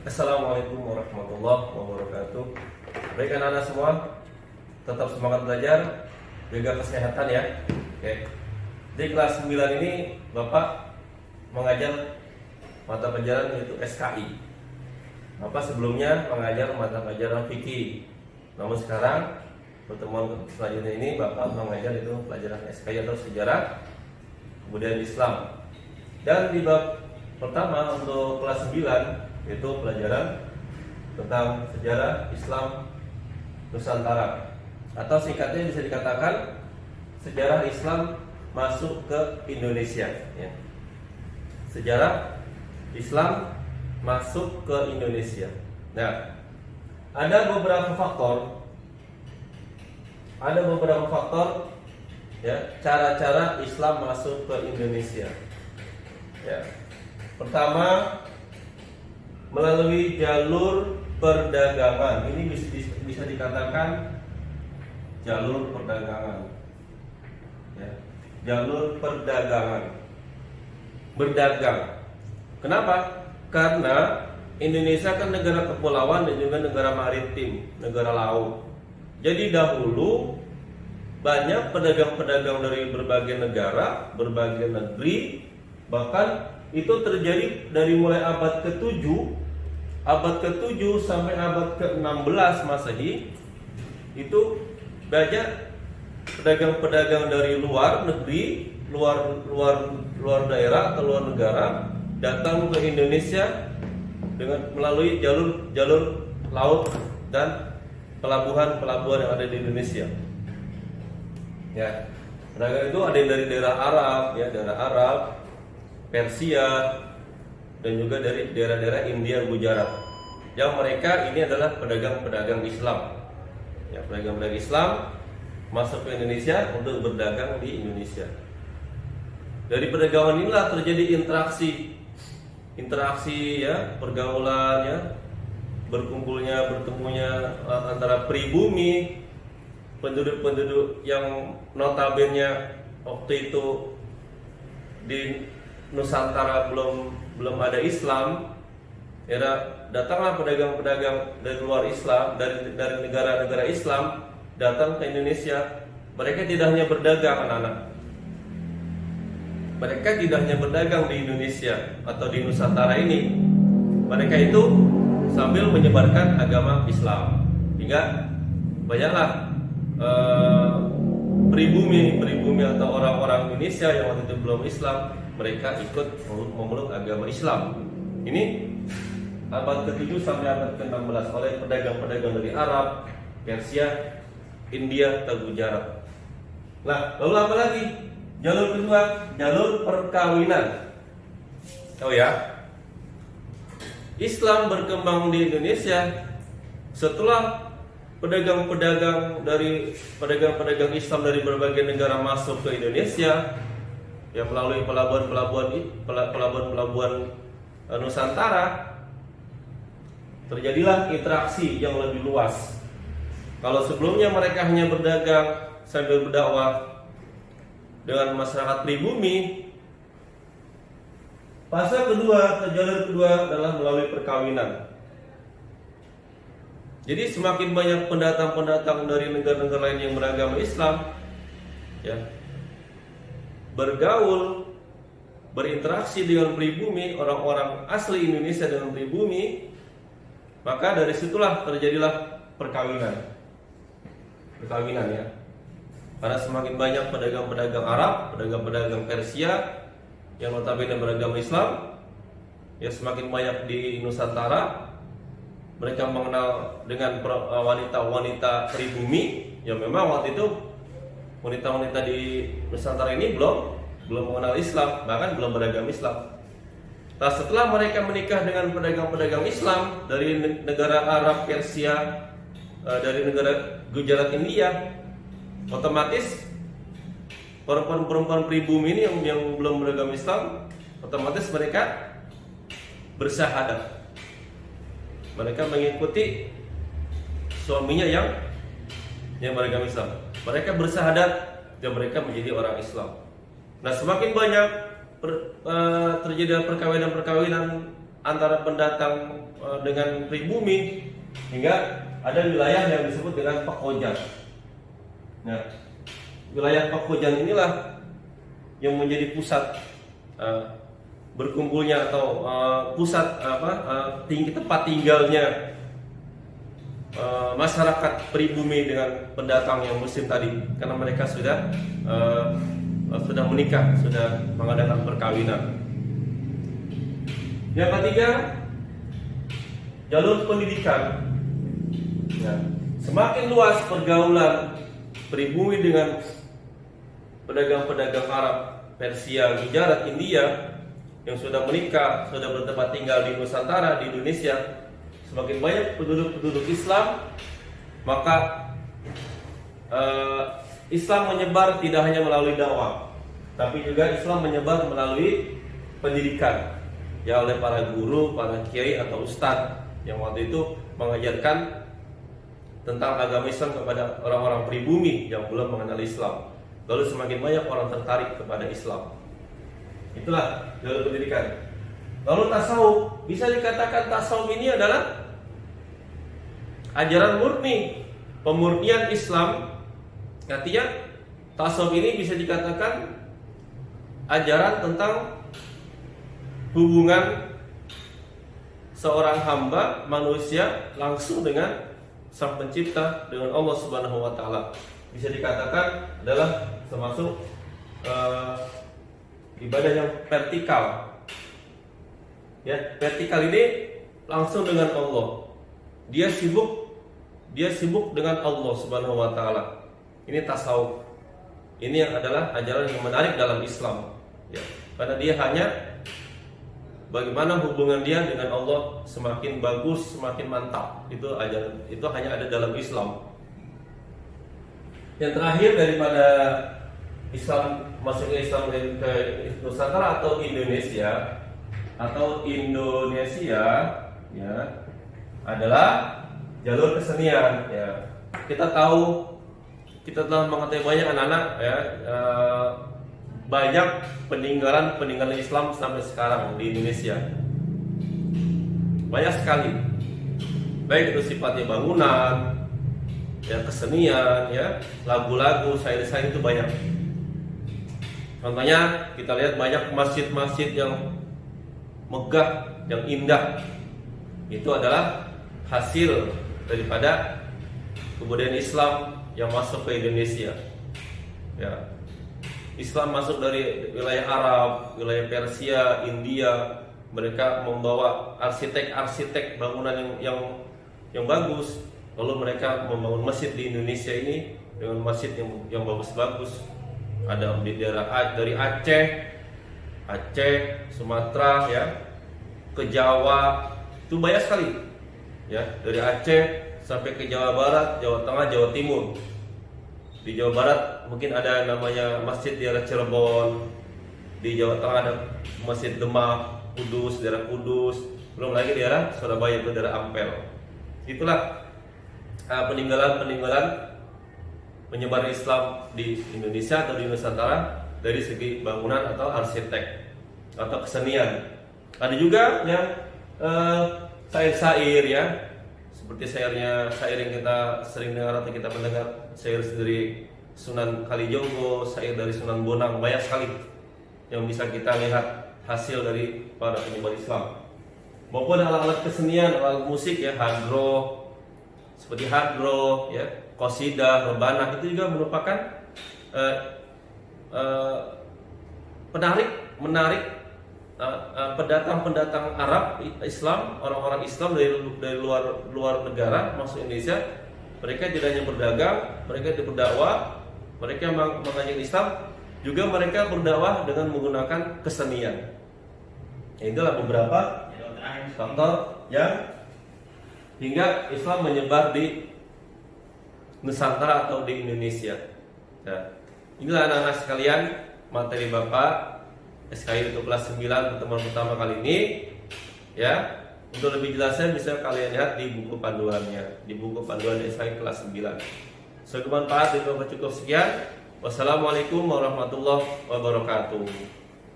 Assalamualaikum warahmatullahi wabarakatuh. Baik anak-anak semua, tetap semangat belajar, jaga kesehatan ya. Oke. Di kelas 9 ini Bapak mengajar mata pelajaran yaitu SKI. Bapak sebelumnya mengajar mata pelajaran fikih. Namun sekarang pertemuan selanjutnya ini Bapak mengajar itu pelajaran SKI atau sejarah kemudian Islam. Dan di bab pertama untuk kelas 9 itu pelajaran tentang sejarah Islam Nusantara, atau singkatnya bisa dikatakan sejarah Islam masuk ke Indonesia ya. Sejarah Islam masuk ke Indonesia. Nah, ada beberapa faktor ya, cara-cara Islam masuk ke Indonesia ya. Pertama, melalui jalur perdagangan. Ini bisa dikatakan jalur perdagangan ya. Jalur perdagangan, berdagang. Kenapa? Karena Indonesia kan negara kepulauan dan juga negara maritim, negara laut. Jadi dahulu banyak pedagang-pedagang dari berbagai negara, berbagai negeri. Bahkan itu terjadi dari mulai abad ke-7 sampai abad ke-16 Masehi. Itu banyak pedagang-pedagang dari luar negeri, luar daerah atau luar negara datang ke Indonesia dengan melalui jalur laut dan pelabuhan yang ada di Indonesia. Ya, pedagang itu ada yang dari daerah Arab, Persia, dan juga dari daerah-daerah India, Gujarat. Yang mereka ini adalah pedagang-pedagang Islam. Ya, pedagang-pedagang Islam masuk ke Indonesia untuk berdagang di Indonesia. Dari perdagangan inilah terjadi interaksi ya, pergaulan ya, bertemunya antara pribumi, penduduk yang notabene waktu itu di Nusantara belum ada Islam. Ya, datanglah pedagang-pedagang dari luar Islam, dari negara-negara Islam datang ke Indonesia. Mereka tidak hanya berdagang, anak-anak. Mereka tidak hanya berdagang di Indonesia atau di Nusantara ini. Mereka itu sambil menyebarkan agama Islam. Hingga banyaklah pribumi atau orang-orang Indonesia yang waktu itu belum Islam, mereka ikut memeluk agama Islam. Ini abad ke-7 sampai abad ke-16 oleh pedagang-pedagang dari Arab, Persia, India, atau Gujarat. Nah, lalu apa lagi? Jalur kedua, jalur perkawinan. Oh ya, Islam berkembang di Indonesia setelah pedagang-pedagang Islam dari berbagai negara masuk ke Indonesia. Ya, melalui pelabuhan Nusantara terjadilah interaksi yang lebih luas. Kalau sebelumnya mereka hanya berdagang sambil berdakwah dengan masyarakat pribumi, fase kedua atau jalur kedua adalah melalui perkawinan. Jadi semakin banyak pendatang dari negara-negara lain yang beragama Islam ya, bergaul, berinteraksi dengan pribumi, orang-orang asli Indonesia dengan pribumi, maka dari situlah terjadilah perkawinan ya. Karena semakin banyak pedagang-pedagang Arab, pedagang-pedagang Persia yang notabene beragama Islam, ya semakin banyak di Nusantara. Mereka mengenal dengan wanita-wanita pribumi yang memang waktu itu wanita-wanita di Nusantara ini belum mengenal Islam, bahkan belum beragama Islam. Nah, setelah mereka menikah dengan pedagang-pedagang Islam dari negara Arab, Persia, dari negara Gujarat, India, otomatis perempuan-perempuan pribumi ini yang belum beragama Islam, otomatis mereka bersyahadat. Mereka mengikuti suaminya yang beragama Islam. Mereka bersyahadat dan mereka menjadi orang Islam. Nah, semakin banyak terjadi perkawinan-perkawinan antara pendatang dengan pribumi, hingga ada wilayah yang disebut dengan Pekojan. Nah, wilayah Pekojan inilah yang menjadi pusat berkumpulnya atau pusat tempat tinggalnya masyarakat pribumi dengan pendatang yang muslim tadi, karena mereka sudah menikah, sudah mengadakan perkawinan. Yang ketiga, jalur pendidikan. Ya, semakin luas pergaulan pribumi dengan pedagang-pedagang Arab, Persia, Gujarat, India yang sudah menikah, sudah bertempat tinggal di Nusantara, di Indonesia, semakin banyak penduduk-penduduk Islam, maka Islam menyebar tidak hanya melalui dakwah, tapi juga Islam menyebar melalui pendidikan, ya, oleh para guru, para kiai atau ustadz yang waktu itu mengajarkan tentang agama Islam kepada orang-orang pribumi yang belum mengenal Islam. Lalu semakin banyak orang tertarik kepada Islam. Itulah jalur pendidikan. Lalu tasawuf, bisa dikatakan tasawuf ini adalah ajaran murni, pemurnian Islam. Artinya tasawuf ini bisa dikatakan ajaran tentang hubungan seorang hamba manusia langsung dengan Sang Pencipta, dengan Allah Subhanahu wa taala. Bisa dikatakan adalah termasuk ibadah yang vertikal. Ya, vertikal ini langsung dengan Allah. Dia sibuk dengan Allah Subhanahu wa taala. Ini tasawuf. Ini yang adalah ajaran yang menarik dalam Islam. Ya, karena dia hanya bagaimana hubungan dia dengan Allah semakin bagus, semakin mantap. Itu ajaran, itu hanya ada dalam Islam. Yang terakhir daripada Islam, masuknya Islam ke Nusantara atau Indonesia ya, adalah jalur kesenian. Ya, kita telah mengetahui banyak anak-anak, ya, banyak peninggalan Islam sampai sekarang di Indonesia, banyak sekali, baik itu sifatnya bangunan, ya, kesenian, ya, lagu-lagu, syair-syair, itu banyak. Contohnya kita lihat banyak masjid-masjid yang megah, yang indah. Itu adalah hasil daripada kebudayaan Islam yang masuk ke Indonesia. Ya, Islam masuk dari wilayah Arab, wilayah Persia, India. Mereka membawa arsitek-arsitek bangunan yang bagus. Lalu mereka membangun masjid di Indonesia ini dengan masjid yang bagus-bagus. Ada di daerah dari Aceh, Sumatera, ya, ke Jawa, itu banyak sekali. Ya, dari Aceh sampai ke Jawa Barat, Jawa Tengah, Jawa Timur. Di Jawa Barat mungkin ada namanya Masjid daerah Cirebon. Di Jawa Tengah ada Masjid Demak, Kudus, daerah Kudus. Belum lagi daerah Surabaya, itu daerah Ampel. Itulah peninggalan penyebaran Islam di Indonesia atau di Nusantara dari segi bangunan atau arsitek atau kesenian. Ada juga yang syair-syair, ya, seperti syair yang kita sering dengar atau kita mendengar, syair dari Sunan Kalijogo, syair dari Sunan Bonang, banyak sekali yang bisa kita lihat hasil dari para penyebar Islam. Maupun alat-alat kesenian, alat musik, ya, hadroh, seperti hadroh, ya, qasidah, rebanah, itu juga merupakan menarik pendatang Arab, Islam, orang-orang Islam dari luar negara masuk Indonesia. Mereka tidak hanya berdagang, mereka berdakwah, mereka mengajak Islam, juga mereka berdakwah dengan menggunakan kesenian. Itulah beberapa faktor yang hingga Islam menyebar di Nusantara atau di Indonesia. Nah, inilah anak-anak sekalian materi Bapak SKI untuk kelas 9 pertemuan pertama kali ini. Ya, untuk lebih jelasnya bisa kalian lihat di buku panduannya, di buku panduan SKI kelas 9. Semoga bermanfaat dan cukup sekian. Wassalamualaikum warahmatullahi wabarakatuh.